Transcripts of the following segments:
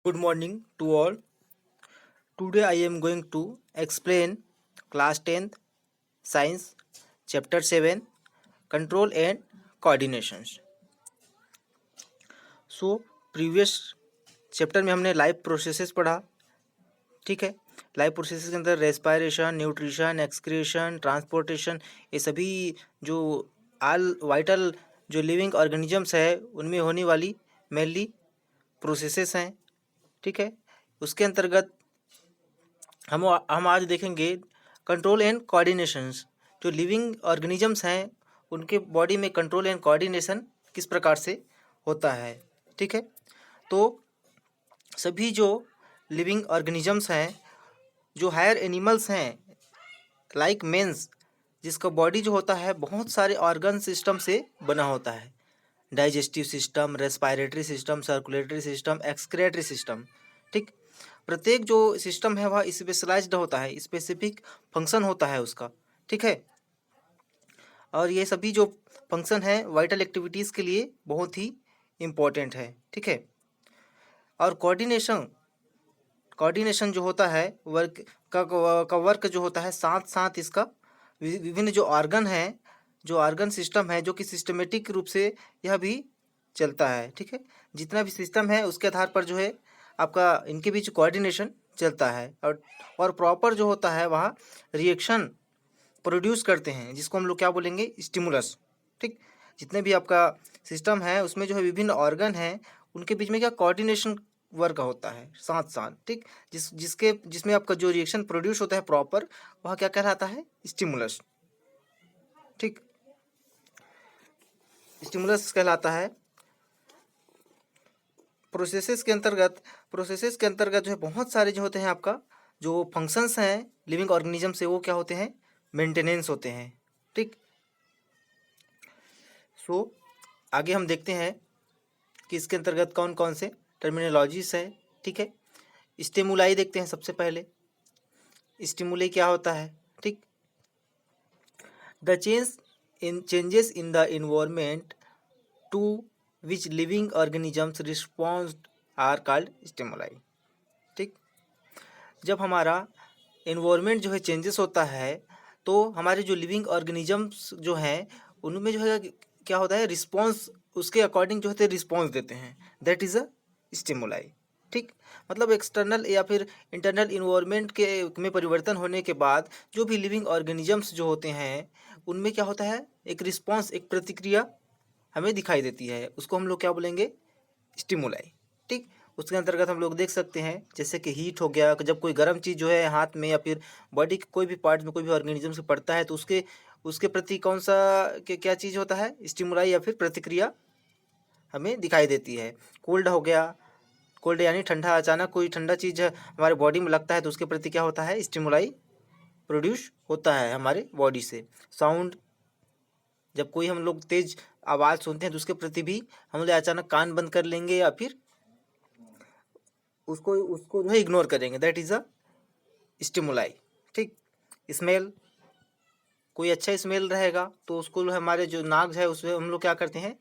Good morning to all. Today I am going to explain class 10th science chapter 7 control and coordinations. So previous chapter में हमने life processes पढ़ा। ठीक है, life processes के अंदर respiration, nutrition, excretion, transportation, ये सभी जो ऑल वाइटल जो लिविंग ऑर्गेनिजम्स है उनमें होने वाली मेनली प्रोसेसेस हैं। ठीक है, उसके अंतर्गत हम आज देखेंगे कंट्रोल एंड कोऑर्डिनेशंस। जो लिविंग ऑर्गेनिजम्स हैं उनके बॉडी में कंट्रोल एंड कोऑर्डिनेशन किस प्रकार से होता है। ठीक है, तो सभी जो लिविंग ऑर्गेनिजम्स हैं, जो हायर एनिमल्स हैं लाइक मेंस, जिसका बॉडी जो होता है बहुत सारे ऑर्गन सिस्टम से बना होता है। Digestive system, respiratory system, circulatory system, excretory system. ठीक, प्रत्येक जो सिस्टम है वह स्पेशलाइज्ड होता है, स्पेसिफिक फंक्शन होता है उसका। ठीक है, और ये सभी जो फंक्शन है वाइटल एक्टिविटीज़ के लिए बहुत ही इम्पोर्टेंट है। ठीक है, और कोऑर्डिनेशन जो होता है वर्क का वर्क जो होता है, साथ साथ इसका विभिन्न जो ऑर्गन है, जो ऑर्गन सिस्टम है, जो कि सिस्टमेटिक रूप से यह भी चलता है। ठीक है, जितना भी सिस्टम है उसके आधार पर जो है आपका इनके बीच कोऑर्डिनेशन चलता है, और प्रॉपर जो होता है वह रिएक्शन प्रोड्यूस करते हैं, जिसको हम लोग क्या बोलेंगे, स्टिमुलस। ठीक, जितने भी आपका सिस्टम है उसमें जो है विभिन्न ऑर्गन हैं उनके बीच में क्या कोऑर्डिनेशन वर्क होता है साथ साथ। ठीक, जिसमें आपका जो रिएक्शन प्रोड्यूस होता है प्रॉपर, वह क्या कहलाता है, स्टिमुलस। ठीक, स्टिमुलस कहलाता है। प्रोसेसेस के अंतर्गत जो है बहुत सारे जो होते हैं आपका जो फंक्शंस हैं लिविंग ऑर्गेनिज्म से, वो क्या होते हैं, मेंटेनेंस होते हैं। ठीक, सो आगे हम देखते हैं कि इसके अंतर्गत कौन कौन से टर्मिनोलॉजीज है। ठीक है, स्टिमुलाई देखते हैं सबसे पहले। स्टिमुलाई क्या होता है। ठीक, the changes in the environment to which living organisms respond are called stimuli. ठीक, जब हमारा इन्वायरमेंट जो है चेंजेस होता है तो हमारे जो लिविंग ऑर्गेनिजम्स जो हैं उनमें जो है क्या होता है, रिस्पॉन्स उसके अकॉर्डिंग जो होते हैं रिस्पॉन्स देते हैं, दैट इज़ अ स्टिमुलाई। ठीक, मतलब एक्सटर्नल या फिर इंटरनल इन्वायरमेंट के में परिवर्तन होने के बाद जो भी लिविंग ऑर्गेनिजम्स जो होते हैं उनमें क्या होता है, एक रिस्पॉन्स, एक प्रतिक्रिया हमें दिखाई देती है, उसको हम लोग क्या बोलेंगे, स्टिमुलाई। ठीक, उसके अंतर्गत हम लोग देख सकते हैं जैसे कि हीट हो गया, जब कोई गर्म चीज़ जो है हाथ में या फिर बॉडी के कोई भी पार्ट में कोई भी ऑर्गेनिज्म से पड़ता है तो उसके उसके प्रति कौन सा क्या चीज़ होता है, स्टिमुलाई या फिर प्रतिक्रिया हमें दिखाई देती है। कोल्ड हो गया, कोल्ड यानी ठंडा, अचानक कोई ठंडा चीज़ हमारे बॉडी में लगता है तो उसके प्रति क्या होता है, स्टिमुलाई प्रोड्यूस होता है हमारे बॉडी से। साउंड, जब कोई हम लोग तेज आवाज़ सुनते हैं तो उसके प्रति भी हम लोग अचानक कान बंद कर लेंगे या फिर उसको उसको जो है इग्नोर करेंगे, दैट इज़ अ स्टिमुलाई। ठीक, स्मेल, कोई अच्छा स्मेल रहेगा तो उसको जो हमारे जो नाक है उसमें हम लोग क्या करते हैं,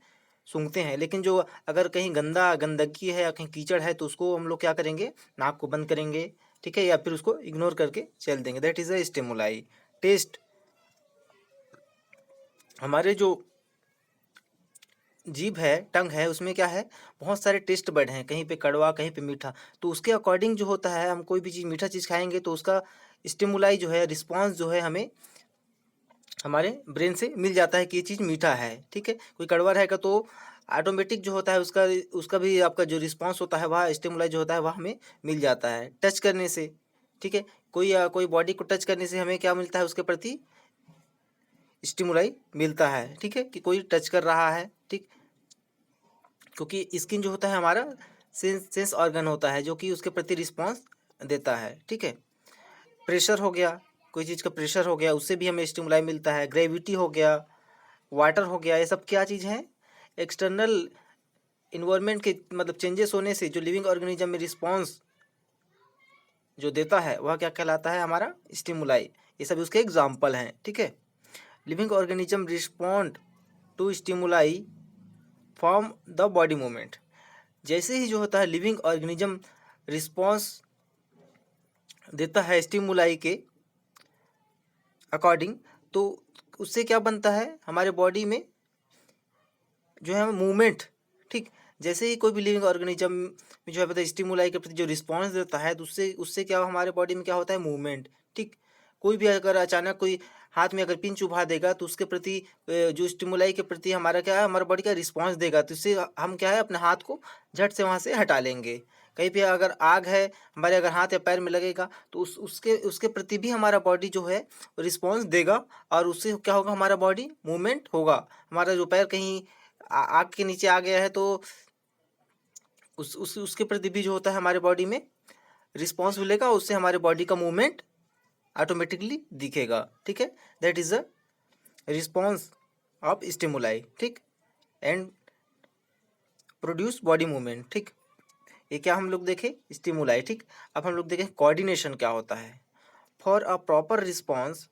सूंघते हैं, लेकिन जो अगर कहीं गंदगी है या कहीं कीचड़ है तो उसको हम लोग क्या करेंगे, नाक को बंद करेंगे। ठीक है, या फिर उसको इग्नोर करके चल देंगे, that is a stimuli. Taste, हमारे जो जीभ है, टंग है, उसमें क्या है, बहुत सारे टेस्ट बड हैं, कहीं पे कड़वा कहीं पे मीठा, तो उसके अकॉर्डिंग जो होता है, हम कोई भी चीज़ मीठा चीज़ खाएंगे तो उसका स्टिमुलाई जो है, रिस्पॉन्स जो है हमें हमारे ब्रेन से मिल जाता है कि ये चीज़ मीठा है। ठीक है, कोई कड़वा रहेगा तो ऑटोमेटिक जो होता है उसका उसका भी आपका जो रिस्पॉन्स होता है वह स्टिमुलाई जो होता है वह हमें मिल जाता है टच करने से। ठीक है, कोई बॉडी को टच करने से हमें क्या मिलता है, उसके प्रति स्टिमुलाई मिलता है। ठीक है, कि कोई टच कर रहा है। ठीक, क्योंकि स्किन जो होता है हमारा सेंस ऑर्गन होता है जो कि उसके प्रति रिस्पॉन्स देता है। ठीक है, प्रेशर हो गया, कोई चीज़ का प्रेशर हो गया उससे भी हमें स्टिमुलाई मिलता है। ग्रेविटी हो गया, वाटर हो गया, ये सब क्या चीज़ है, एक्सटर्नल इन्वायरमेंट के मतलब चेंजेस होने से जो लिविंग ऑर्गेनिज्म में रिस्पॉन्स जो देता है वह क्या कहलाता है, हमारा स्टिमुलाई। ये सब उसके एग्जाम्पल हैं। ठीक है, living organism respond to stimuli from the body movement. जैसे ही जो होता है लिविंग ऑर्गेनिज्म रिस्पॉन्स देता है स्टिमुलाई के अकॉर्डिंग, तो उससे क्या बनता है हमारे बॉडी में जो है मूवमेंट। ठीक, जैसे ही कोई भी लिविंग ऑर्गेनिज्म में जो है पता स्टिमुलाई के प्रति जो रिस्पॉन्स देता है, तो उससे उससे क्या हमारे बॉडी में क्या होता है मूवमेंट। ठीक, कोई भी अगर अचानक कोई हाथ में अगर पिन चुभा देगा तो उसके प्रति जो स्टिमुलाई के प्रति हमारा क्या है, हमारा बॉडी का रिस्पॉन्स देगा, तो इससे हम क्या है अपने हाथ को झट से वहाँ से हटा लेंगे। कहीं पे अगर आग है हमारे अगर हाथ या पैर में लगेगा तो उसके उसके प्रति भी हमारा बॉडी जो है रिस्पॉन्स देगा, और उससे क्या होगा हमारा बॉडी मूवमेंट होगा। हमारा जो पैर कहीं आग के नीचे आ गया है तो उसके प्रति भी जो होता है हमारे बॉडी में रिस्पॉन्स मिलेगा, उससे हमारे बॉडी का मूवमेंट ऑटोमेटिकली दिखेगा। ठीक है, that is a response of stimuli. ठीक, एंड प्रोड्यूस बॉडी मूवमेंट। ठीक, ये क्या हम लोग देखे स्टिमुलाई। ठीक, अब हम लोग देखें कोऑर्डिनेशन क्या होता है। For a proper response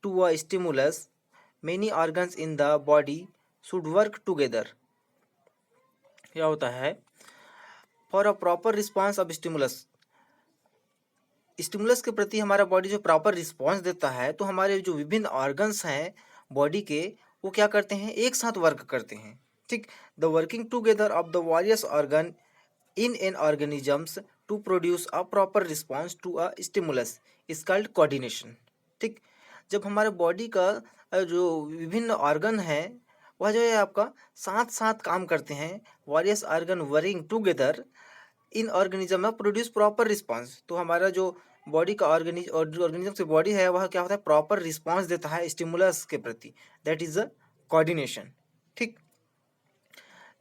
to a stimulus many organs in the body should work together. क्या होता है for a proper response of stimulus, stimulus के प्रति हमारा बॉडी जो प्रॉपर रिस्पॉन्स देता है, तो हमारे जो विभिन्न ऑर्गन्स हैं बॉडी के वो क्या करते हैं एक साथ वर्क करते हैं। ठीक, the working together of the various organ in an organisms to produce a proper response to a stimulus is called coordination. ठीक, जब हमारे बॉडी का जो विभिन्न ऑर्गन है वह जो है आपका साथ साथ काम करते हैं, various organ working together in organism में प्रोड्यूस प्रॉपर रिस्पॉन्स, तो हमारा जो बॉडी का ऑर्गेनिज्म से बॉडी है वह क्या होता है प्रॉपर रिस्पॉन्स देता है स्टिमुलस के प्रति, दैट इज अ कोऑर्डिनेशन। ठीक,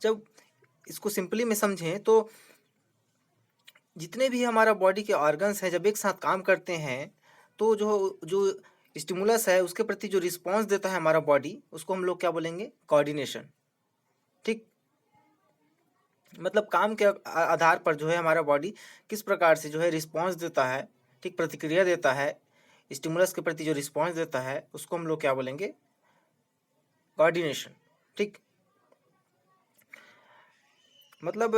जब इसको सिंपली में समझें तो जितने भी हमारा बॉडी के ऑर्गन्स हैं जब एक साथ काम करते हैं तो जो जो स्टिमुलस है उसके प्रति जो रिस्पॉन्स देता है हमारा बॉडी उसको हम लोग क्या बोलेंगे कोऑर्डिनेशन। ठीक, मतलब काम के आधार पर जो है हमारा बॉडी किस प्रकार से जो है रिस्पॉन्स देता है, ठीक प्रतिक्रिया देता है स्टिमुलस के प्रति जो रिस्पॉन्स देता है उसको हम लोग क्या बोलेंगे कोऑर्डिनेशन। ठीक, मतलब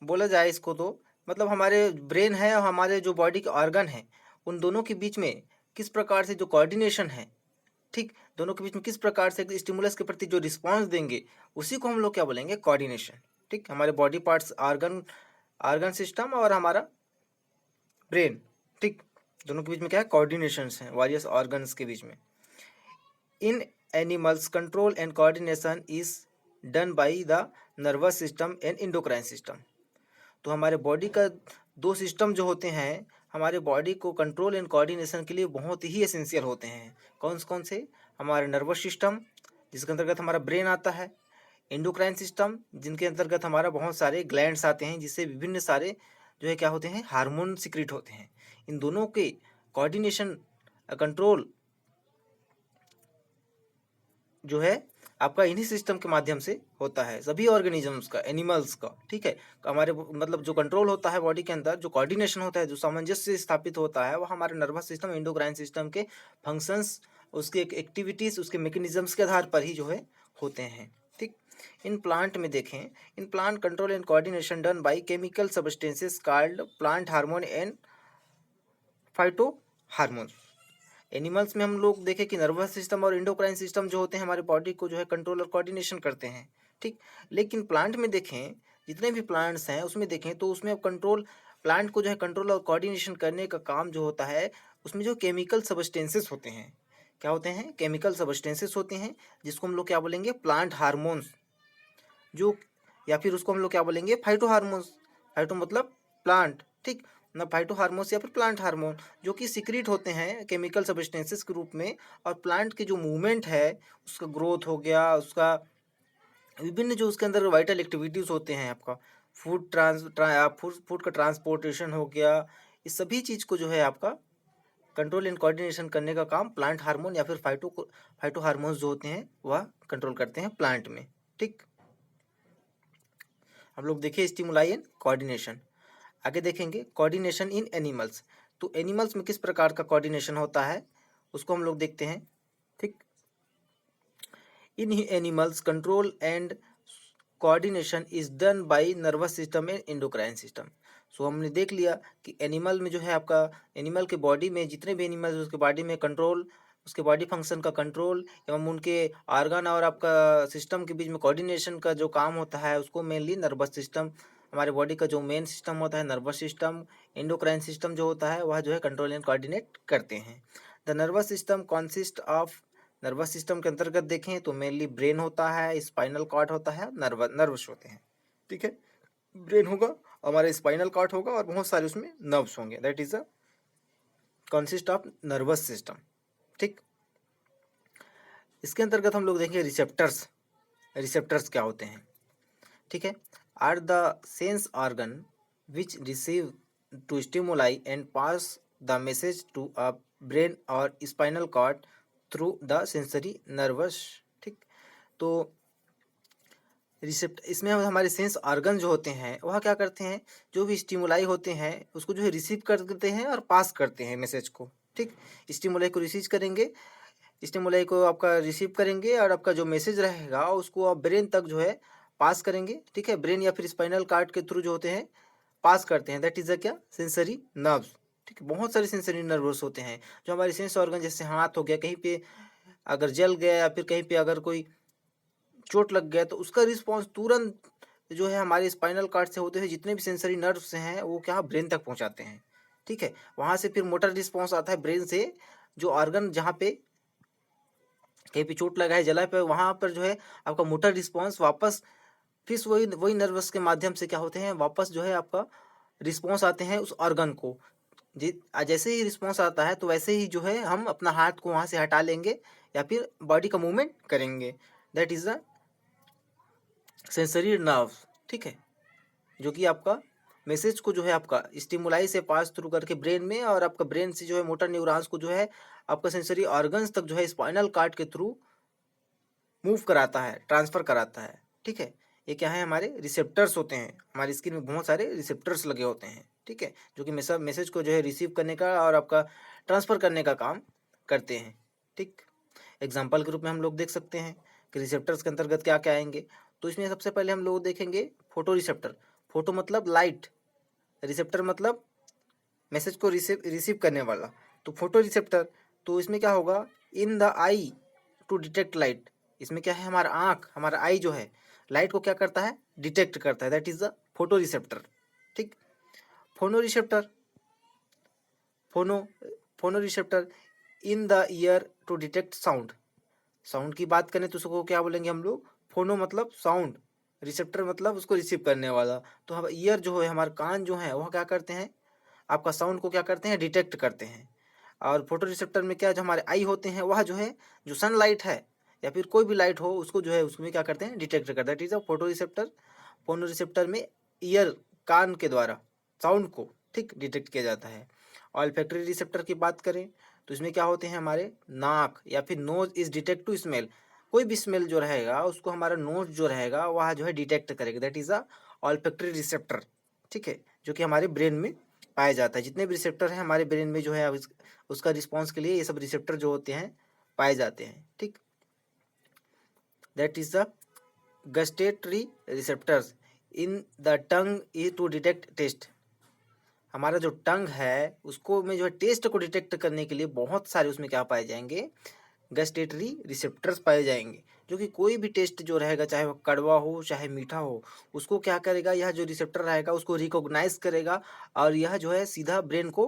बोला जाए इसको तो मतलब हमारे ब्रेन है और हमारे जो बॉडी के ऑर्गन है उन दोनों के बीच में किस प्रकार से जो कोऑर्डिनेशन है, ठीक दोनों के बीच में किस प्रकार से स्टिमुलस के प्रति जो रिस्पॉन्स देंगे उसी को हम लोग क्या बोलेंगे कोऑर्डिनेशन। ठीक, हमारे body parts organ organ system और हमारा ब्रेन, ठीक दोनों के बीच में क्या है कोऑर्डिनेशन है वेरियस ऑर्गन्स के बीच में। In animals control and coordination is done by the nervous system and endocrine system. तो हमारे बॉडी का दो सिस्टम जो होते हैं हमारे बॉडी को कंट्रोल एंड कोऑर्डिनेशन के लिए बहुत ही एसेंशियल होते हैं। कौन से हमारे नर्वस सिस्टम जिसके अंतर्गत हमारा ब्रेन आता है, एंडोक्राइन सिस्टम जिनके अंतर्गत हमारा बहुत सारे ग्लैंड्स आते हैं जिससे विभिन्न सारे जो है क्या होते हैं हार्मोन सिक्रीट होते हैं। इन दोनों के कोऑर्डिनेशन कंट्रोल जो है आपका इन्हीं सिस्टम के माध्यम से होता है सभी ऑर्गेनिजम्स का एनिमल्स का। ठीक है, हमारे मतलब जो कंट्रोल होता है बॉडी के अंदर जो कोऑर्डिनेशन होता है जो सामंजस्य स्थापित होता है वह हमारे नर्वस सिस्टम एंडोक्राइन सिस्टम के फंक्शंस उसके एक्टिविटीज उसके मैकेनिज्म्स के आधार पर ही जो है होते हैं। ठीक, इन प्लांट में देखें in plant control and coordination done by chemical substances called plant hormone and phyto hormone. Animals में हम लोग देखें कि नर्वस सिस्टम और एंडोक्राइन सिस्टम जो होते हैं हमारे बॉडी को जो है कंट्रोल और कोऑर्डिनेशन करते हैं। ठीक, लेकिन प्लांट में देखें जितने भी प्लांट्स हैं उसमें देखें तो उसमें अब कंट्रोल प्लांट को जो है कंट्रोल और कोऑर्डिनेशन करने का काम जो होता है उसमें जो केमिकल सबस्टेंसेस होते हैं क्या होते हैं केमिकल सबस्टेंसेस होते हैं जिसको हम लोग क्या बोलेंगे प्लांट हार्मोन्स जो या फिर उसको हम लोग क्या बोलेंगे फाइटो हार्मोन्स। फाइटो मतलब प्लांट, ठीक ना फाइटो हार्मोन्स या फिर प्लांट हार्मोन जो कि सिक्रीट होते हैं केमिकल सब्सटेंसेस के रूप में, और प्लांट के जो मूवमेंट है उसका ग्रोथ हो गया उसका विभिन्न जो उसके अंदर वाइटल एक्टिविटीज़ होते हैं आपका फूड का ट्रांसपोर्टेशन हो गया, इस सभी चीज़ को जो है आपका कंट्रोल एंड कोऑर्डिनेशन करने का काम प्लांट हार्मोन या फिर फाइटो हार्मोन्स जो होते हैं वह कंट्रोल करते हैं प्लांट में। ठीक, हम लोग देखिए स्टिमुलाई एंड कोऑर्डिनेशन। आगे देखेंगे कोऑर्डिनेशन इन एनिमल्स, तो एनिमल्स में किस प्रकार का कोऑर्डिनेशन होता है उसको हम लोग देखते हैं। ठीक, in animals control and coordination is done by nervous system and endocrine system. So हमने देख लिया कि एनिमल में जो है आपका, एनिमल के बॉडी में जितने भी एनिमल्स उसके बॉडी में कंट्रोल, उसके बॉडी फंक्शन का कंट्रोल एवं उनके ऑर्गन और आपका सिस्टम के बीच में कोऑर्डिनेशन का जो काम होता है उसको मेनली नर्वस सिस्टम, हमारे बॉडी का जो मेन सिस्टम होता है नर्वस सिस्टम, एंडोक्राइन सिस्टम जो होता है वह जो है कंट्रोल एंड कोऑर्डिनेट करते हैं। The nervous system consist of, nervous system के अंतर्गत देखें तो मेनली ब्रेन होता है, स्पाइनल कॉर्ड होता है, नर्वस होते हैं। ठीक है, ब्रेन होगा, हमारे स्पाइनल कॉर्ड होगा और बहुत सारे उसमें नर्व्स होंगे। That is the consist of nervous system. ठीक, इसके अंतर्गत हम लोग देखेंगे रिसेप्टर्स। रिसेप्टर्स क्या होते हैं? ठीक है, are the sense organ which receive to stimuli and pass the message to a brain और spinal cord through the sensory nervous. ठीक, तो इसमें हमारे सेंस ऑर्गन जो होते हैं वह क्या करते हैं, जो भी स्टिमुलाई होते हैं उसको जो है रिसीव करते हैं और पास करते हैं मैसेज को। ठीक, स्टिमुलाई को रिसीव करेंगे, स्टिमुलाई को आपका रिसीव करेंगे और आपका जो मैसेज रहेगा उसको आप ब्रेन तक जो है पास करेंगे। ठीक है, ब्रेन या फिर स्पाइनल कार्ड के थ्रू जो होते हैं पास करते हैं। दैट इज द क्या, सेंसरी नर्व्स। ठीक है, बहुत सारे सेंसरी नर्व्स होते हैं जो हमारे सेंस ऑर्गन, जैसे हाथ हो गया, कहीं पे अगर जल गया या फिर कहीं पे अगर कोई चोट लग गया तो उसका रिस्पॉन्स तुरंत जो है हमारे स्पाइनल कार्ड से होते हुए जितने भी सेंसरी नर्व्स हैं वो क्या ब्रेन तक पहुंचाते हैं। ठीक है, वहां से फिर मोटर रिस्पॉन्स आता है ब्रेन से, जो ऑर्गन जहाँ पे कहीं पे चोट लगा है, जला पे, वहां पर जो है आपका मोटर रिस्पॉन्स वापस फिर वही वही नर्वस के माध्यम से क्या होते हैं, वापस जो है आपका रिस्पॉन्स आते हैं उस ऑर्गन को। जैसे ही रिस्पॉन्स आता है तो वैसे ही जो है हम अपना हाथ को वहां से हटा लेंगे या फिर बॉडी का मूवमेंट करेंगे। That is the sensory nerve. ठीक है, जो कि आपका मैसेज को जो है आपका स्टिमुलाई से पास थ्रू करके ब्रेन में, और आपका ब्रेन से जो है मोटर न्यूरॉन्स को जो है आपका सेंसरी ऑर्गन्स तक जो है स्पाइनल कार्ड के थ्रू मूव कराता है, ट्रांसफर कराता है। ठीक है, ये क्या है, हमारे रिसेप्टर्स होते हैं। हमारी स्किन में बहुत सारे रिसेप्टर्स लगे होते हैं। ठीक है, जो कि मैसेज को जो है रिसीव करने का और आपका ट्रांसफर करने का काम करते हैं। ठीक, एग्जाम्पल के रूप में हम लोग देख सकते हैं कि रिसेप्टर्स के अंतर्गत क्या क्या आएंगे। तो इसमें सबसे पहले हम लोग देखेंगे फोटो रिसेप्टर। फोटो मतलब लाइट, रिसेप्टर मतलब मैसेज को रिसीव करने वाला। तो फोटो रिसेप्टर, तो इसमें क्या होगा, in the eye to detect light. इसमें क्या है, हमारा आँख, हमारा आई जो है लाइट को क्या करता है, डिटेक्ट करता है। That is the photo receptor. ठीक, phono receptor, phono phono receptor in the ear to detect sound. Sound की बात करें तो उसको क्या बोलेंगे हम लोग, फोनो मतलब साउंड, रिसेप्टर मतलब उसको रिसीव करने वाला। तो हम ईयर जो है, हमारे कान जो है वह क्या करते हैं, आपका साउंड को क्या करते हैं, डिटेक्ट करते हैं। और फोटो रिसेप्टर में क्या, जो हमारे आई होते हैं वह जो है जो सनलाइट है या फिर कोई भी लाइट हो उसको जो है उसमें क्या करते हैं, डिटेक्ट करते हैं। That is a photo receptor. फोनो रिसेप्टर में ईयर, कान के द्वारा साउंड को ठीक डिटेक्ट किया जाता है। और फैक्ट्री रिसेप्टर की बात करें तो इसमें क्या होते हैं, हमारे नाक या फिर nose is detect to smell. कोई भी स्मेल जो रहेगा उसको हमारा नोज जो रहेगा वह जो है डिटेक्ट करेगा। That is a olfactory receptor. ठीक है, जो कि हमारे ब्रेन में पाया जाता है। जितने भी रिसेप्टर हैं हमारे ब्रेन में जो है उसका रिस्पॉन्स के लिए ये सब रिसेप्टर जो होते हैं पाए जाते हैं। ठीक, that is the gustatory receptors in the tongue is to detect taste. हमारा जो टंग है उसको में जो है टेस्ट को डिटेक्ट करने के लिए बहुत सारे उसमें क्या पाए जाएंगे, गस्टेटरी रिसेप्टर्स पाए जाएंगे। जो कि कोई भी टेस्ट जो रहेगा, चाहे वो कड़वा हो चाहे मीठा हो, उसको क्या करेगा, यह जो रिसेप्टर रहेगा उसको रिकॉग्नाइज करेगा और यह जो है सीधा ब्रेन को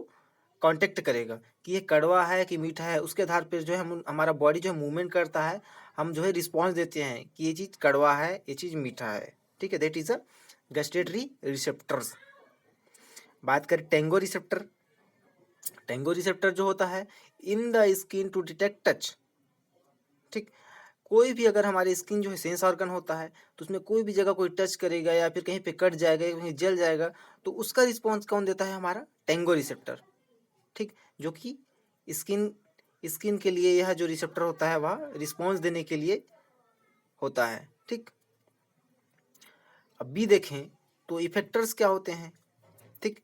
कांटेक्ट करेगा कि ये कड़वा है कि मीठा है। उसके आधार पर जो है हम, हमारा बॉडी जो है मूवमेंट करता है, हम जो है रिस्पॉन्स देते हैं कि ये चीज़ कड़वा है, ये चीज़ मीठा है। ठीक है, that is a gustatory receptors. बात करें टेंगो रिसेप्टर। टेंगो रिसेप्टर जो होता है in the skin to detect touch. ठीक, कोई भी अगर हमारी स्किन जो है सेंस ऑर्गन होता है तो उसमें कोई भी जगह कोई टच करेगा या फिर कहीं पे कट जाएगा, कहीं जल जाएगा, तो उसका रिस्पॉन्स कौन देता है, हमारा टेंगो रिसेप्टर। ठीक, जो कि स्किन स्किन के लिए यह जो रिसेप्टर होता है वह रिस्पॉन्स देने के लिए होता है। ठीक, अब भी देखें तो इफेक्टर्स क्या होते हैं। ठीक,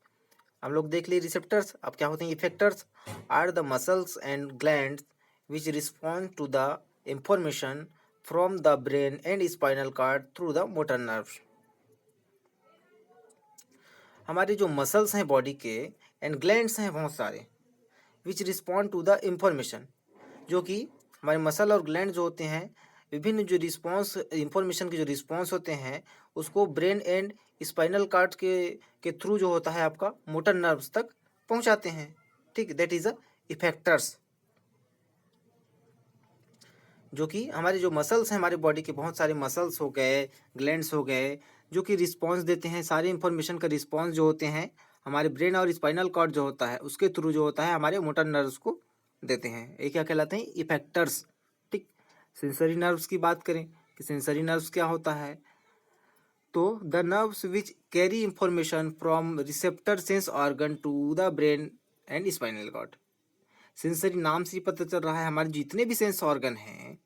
हम लोग देख लिए रिसेप्टर्स, अब क्या होते हैं effectors. Are the muscles and glands which respond to the information from the brain and spinal cord through the motor nerves. हमारे जो मसल्स हैं बॉडी के एंड ग्लैंड्स हैं बहुत सारे विच रिस्पॉन्ड टू द इंफॉर्मेशन, जो कि हमारे मसल और ग्लैंड जो होते हैं विभिन्न जो रिस्पॉन्स इंफॉर्मेशन के जो रिस्पॉन्स होते हैं उसको ब्रेन एंड स्पाइनल कार्ड के थ्रू जो होता है आपका मोटर नर्व्स तक पहुंचाते हैं। ठीक, दैट इज अ इफेक्टर्स, जो कि हमारे जो मसल्स हैं हमारे बॉडी के बहुत सारे मसल्स हो गए, ग्लैंड्स हो गए, जो कि रिस्पॉन्स देते हैं सारे इंफॉर्मेशन का रिस्पॉन्स जो होते हैं हमारे ब्रेन और स्पाइनल कॉर्ड जो होता है उसके थ्रू जो होता है हमारे मोटर नर्व्स को देते हैं। ये क्या कहलाते हैं? इफेक्टर्स। ठीक, सेंसरी नर्व्स की बात करें कि सेंसरी नर्व्स क्या होता है, तो the nerves which carry information from receptor sense organ to the brain and spinal cord. Sensory नाम से ही पता चल रहा है हमारे जितने भी सेंस ऑर्गन हैं,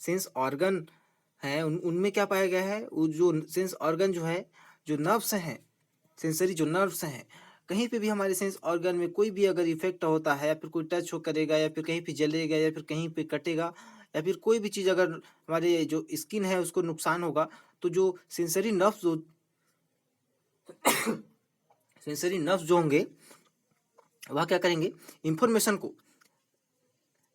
सेंस ऑर्गन हैं उनमें क्या पाया गया है, वो जो सेंस ऑर्गन जो है, जो नर्व्स हैं, सेंसरी जो नर्व्स हैं, कहीं पे भी हमारे सेंस ऑर्गन में कोई भी अगर इफेक्ट होता है या फिर कोई टच हो करेगा या फिर कहीं पे जलेगा या फिर कहीं पे कटेगा या फिर कोई भी चीज़ अगर हमारे जो स्किन है उसको नुकसान होगा, तो जो सेंसरी नर्व्स जो होंगे वह क्या करेंगे, इंफॉर्मेशन को,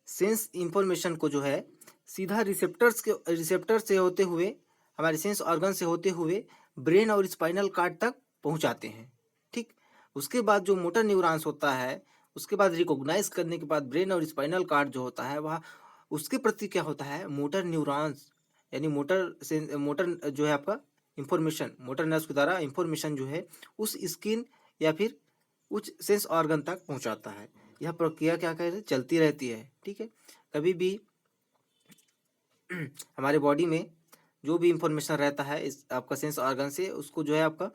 सेंस इंफॉर्मेशन को जो है सीधा रिसेप्टर से होते हुए हमारे सेंस ऑर्गन से होते हुए ब्रेन और स्पाइनल कार्ड तक पहुंचाते हैं। ठीक, उसके बाद जो मोटर न्यूरॉन्स होता है उसके बाद रिकॉग्नाइज करने के बाद ब्रेन और स्पाइनल कार्ड जो होता है वह उसके प्रति क्या होता है, मोटर न्यूरॉन्स यानी मोटर जो है आपका इंफॉर्मेशन, मोटर नर्व्स के द्वारा इंफॉर्मेशन जो है उस स्किन या फिर उस सेंस ऑर्गन तक पहुंचाता है। यह प्रक्रिया क्या कहते हैं, चलती रहती है। ठीक है, कभी भी हमारे बॉडी में जो भी इंफॉर्मेशन रहता है इस आपका सेंस ऑर्गन से उसको जो है आपका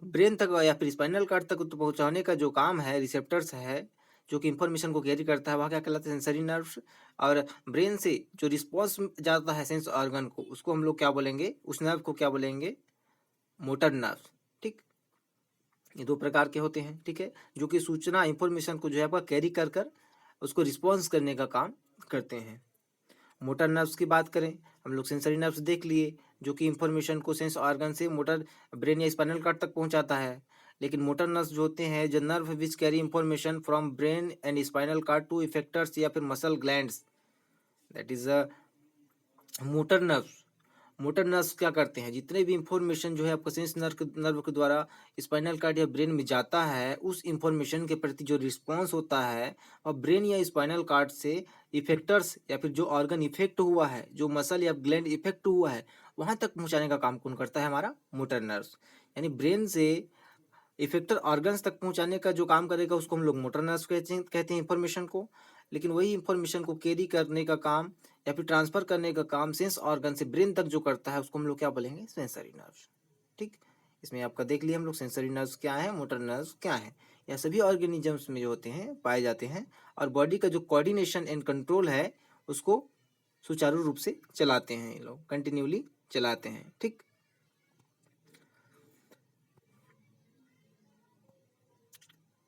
ब्रेन तक या फिर स्पाइनल कार्ड तक तो पहुंचाने का जो काम है रिसेप्टर्स है, जो कि इंफॉर्मेशन को कैरी करता है, वह क्या कहलाता है, सेंसरी नर्व्स। और ब्रेन से जो रिस्पॉन्स जाता है सेंस ऑर्गन को उसको हम लोग क्या बोलेंगे, उस नर्व को क्या बोलेंगे, मोटर नर्व। ठीक, ये दो प्रकार के होते हैं। ठीक है, जो कि सूचना इंफॉर्मेशन को जो है आपका कैरी कर कर उसको रिस्पॉन्स करने का काम करते हैं। मोटर नर्व्स की बात करें, हम लोग सेंसरी नर्व्स देख लिए जो कि इंफॉर्मेशन को सेंस ऑर्गन से मोटर ब्रेन या स्पाइनल कार्ड तक पहुंचाता है। लेकिन मोटर नर्व्स जो होते हैं जो nerve which carry information from brain and spinal cord to effectors या फिर muscle glands, that is a motor nerves. Motor nerves क्या करते हैं, जितने भी इंफॉर्मेशन जो है आपका सेंस नर्व के द्वारा स्पाइनल कार्ड या ब्रेन में जाता है उस इंफॉर्मेशन के प्रति जो रिस्पॉन्स होता है और ब्रेन या स्पाइनल कार्ड से इफेक्टर्स या फिर जो ऑर्गन इफेक्ट हुआ है, जो मसल या ग्लैंड इफेक्ट हुआ है वहां तक पहुंचाने का काम कौन करता है, हमारा मोटर नर्व्स। यानी ब्रेन से इफेक्टर ऑर्गन्स तक पहुंचाने का जो काम करेगा उसको हम लोग मोटर नर्व्स कहते हैं इंफॉर्मेशन को। लेकिन वही इंफॉर्मेशन को कैरी करने का काम या फिर ट्रांसफर करने का काम सेंस ऑर्गन से ब्रेन तक जो करता है उसको हम लोग क्या बोलेंगे, सेंसरी नर्व्स। ठीक, इसमें आपका देख लिया हम लोग सेंसरी नर्व्स क्या है, मोटर नर्व्स क्या है। यह सभी ऑर्गेनिजम्स में जो होते हैं पाए जाते हैं और बॉडी का जो कोऑर्डिनेशन एंड कंट्रोल है उसको सुचारू रूप से चलाते हैं, ये लोग कंटिन्यूली चलाते हैं। ठीक,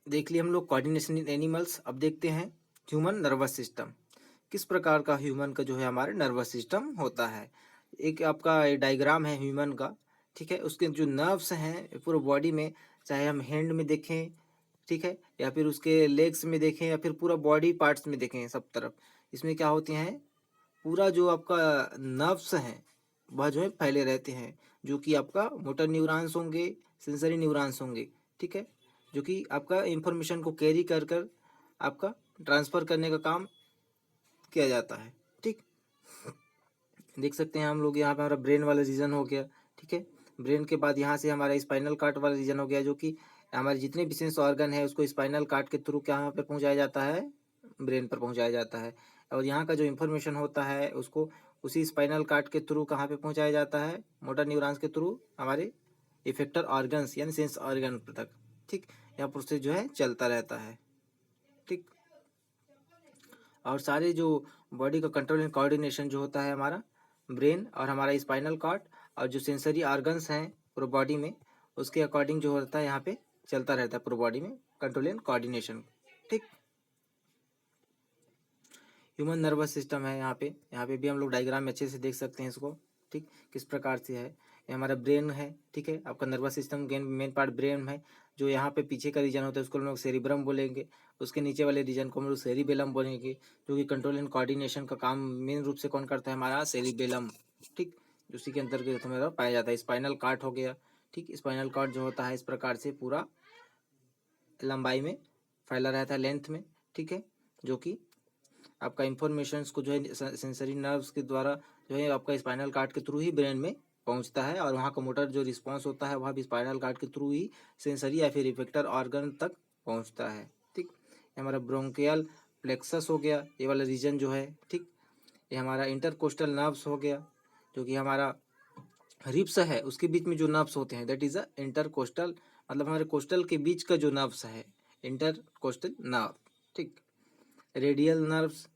देख लिए हम लोग कोऑर्डिनेशन इन एनिमल्स। अब देखते हैं ह्यूमन नर्वस सिस्टम, किस प्रकार का ह्यूमन का जो है हमारे नर्वस सिस्टम होता है। एक आपका डायग्राम है ह्यूमन का। ठीक है, उसके जो नर्व्स हैं पूरे बॉडी में, चाहे हम हैंड में देखें, ठीक है, या फिर उसके लेग्स में देखें या फिर पूरा बॉडी पार्ट्स में देखें, सब तरफ इसमें क्या होते हैं, पूरा जो आपका नर्व्स हैं वह जो है फैले रहते हैं, जो कि आपका मोटर न्यूरॉन्स होंगे, सेंसरी न्यूरॉन्स होंगे। ठीक है, जो कि आपका इंफॉर्मेशन को कैरी कर कर आपका ट्रांसफ़र करने का काम किया जाता है। ठीक, देख सकते हैं हम लोग यहाँ पे हमारा ब्रेन वाला रीजन हो गया। ठीक है, ब्रेन के बाद यहाँ से हमारा स्पाइनल कार्ड वाला रीजन हो गया, जो कि हमारे जितने भी सेंस ऑर्गन है उसको स्पाइनल कार्ड के थ्रू क्या पे पहुँचाया जाता है, ब्रेन पर पहुँचाया जाता है। और यहाँ का जो इन्फॉर्मेशन होता है उसको उसी स्पाइनल कार्ड के थ्रू कहाँ पे पहुँचाया जाता है, मोटर न्यूरॉन्स के थ्रू हमारे इफेक्टर ऑर्गन्स यानी सेंस ऑर्गन तक। ठीक, यह प्रोसेस जो है चलता रहता है। ठीक, और सारे जो बॉडी का कंट्रोल एंड कोऑर्डिनेशन जो होता है हमारा ब्रेन और हमारा स्पाइनल कॉर्ड और जो सेंसरी ऑर्गन्स हैं पूरे बॉडी में उसके अकॉर्डिंग जो होता है यहाँ पे चलता रहता है पूरे बॉडी में कंट्रोल एंड कोऑर्डिनेशन। ठीक, ह्यूमन नर्वस सिस्टम है यहाँ पे भी हम लोग डायग्राम में अच्छे से देख सकते हैं इसको। ठीक, किस प्रकार से है, ये हमारा ब्रेन है। ठीक है, आपका nervous system main part brain है, जो यहाँ पे पीछे का रीजन होता है उसको हम लोग सेरिब्रम बोलेंगे, उसके नीचे वाले रीजन को हम लोग सेरिबेलम बोलेंगे, जो कि कंट्रोल एंड कोऑर्डिनेशन का काम मेन रूप से कौन करता है, हमारा सेरिबेलम, ठीक, उसी के अंतर्गत हमारा पाया जाता है। स्पाइनल कॉर्ड हो गया, ठीक, स्पाइनल कॉर्ड जो होता है इस प्रकार से पूरा लंबाई में फैला रहता है, लेंथ में, ठीक है, जो कि आपका इंफॉर्मेशंस को जो है सेंसरी नर्व्स के द्वारा जो है आपका स्पाइनल कॉर्ड के थ्रू ही ब्रेन में पहुंचता है, और वहाँ का मोटर जो रिस्पांस होता है वह भी स्पाइनल कॉर्ड के थ्रू ही सेंसरी या फिर इफेक्टर ऑर्गन तक पहुंचता है, ठीक। ये हमारा ब्रोंकियल प्लेक्सस हो गया, ये वाला रीजन जो है, ठीक। ये हमारा इंटरकोस्टल नर्व्स हो गया, जो कि हमारा रिब्स है उसके बीच में जो नर्व्स होते हैं दैट इज अ इंटरकोस्टल, मतलब हमारे कोस्टल के बीच का जो नर्व्स है इंटरकोस्टल नर्व, ठीक। रेडियल नर्व्स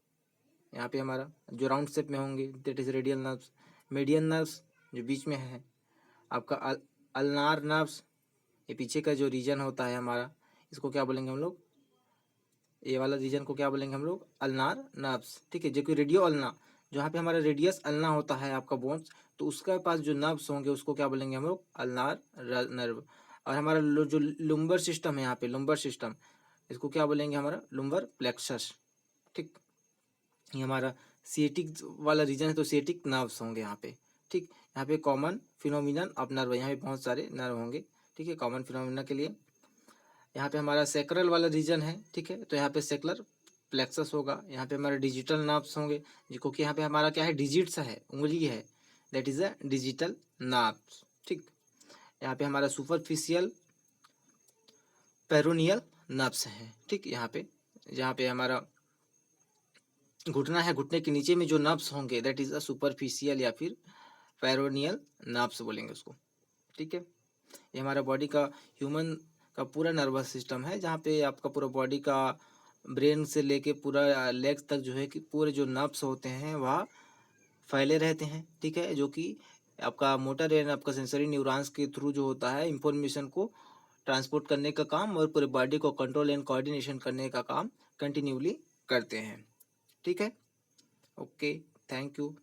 यहाँ पे हमारा जो राउंड शेप में होंगे that is radial nerves. Median nerves जो बीच में है, आपका अल्नार नर्व्स, ये पीछे का जो रीजन होता है हमारा, इसको क्या बोलेंगे हम लोग, ये वाला रीजन को क्या बोलेंगे हम लोग, अल्नार नर्व्स, ठीक है। जो कि रेडियो अल्ना, जहाँ पे हमारा रेडियस अल्ना होता है आपका बोन्स, तो उसके पास जो नर्व्स होंगे उसको क्या बोलेंगे हम लोग, अल्नार नर्व। और हमारा जो लुम्बर सिस्टम है यहाँ पे, लुम्बर सिस्टम, इसको क्या बोलेंगे हमारा, लुम्बर प्लेक्सस, ठीक। ये हमारा सिएटिक वाला रीजन है तो सिएटिक नर्व्स होंगे यहाँ पे, ठीक। यहाँ पे कॉमन फिनोमिनन ऑफ नर्व, यहाँ पे बहुत सारे नर्व होंगे, ठीक है, कॉमन फिनोमिना के लिए। यहाँ पे हमारा सेक्रल वाला रीजन है, ठीक है, तो यहाँ पे सेक्युलर प्लेक्सस होगा। यहाँ पे हमारे डिजिटल नर्व्स होंगे, क्योंकि यहाँ पे हमारा क्या है, डिजिट्स है, उंगली है, that is a digital nerves, ठीक। यहाँ पे हमारा सुपरफिशियल पेरोनियल नर्व्स हैं, ठीक। यहाँ पे जहाँ पे हमारा घुटना है, घुटने के नीचे में जो नर्व्स होंगे दैट इज अ सुपरफिशियल या फिर पेरोनियल नर्व्स बोलेंगे उसको, ठीक है। ये हमारा बॉडी का, ह्यूमन का पूरा नर्वस सिस्टम है, जहाँ पे आपका पूरा बॉडी का ब्रेन से लेके पूरा लेग्स तक जो है कि पूरे जो नर्व्स होते हैं वह फैले रहते हैं, ठीक है, जो कि आपका मोटर एंड आपका सेंसरी न्यूरॉन्स के थ्रू जो होता है इंफॉर्मेशन को ट्रांसपोर्ट करने का काम और पूरे बॉडी को कंट्रोल एंड कोऑर्डिनेशन करने का काम कंटिन्यूली करते हैं, ठीक है। Okay, thank you.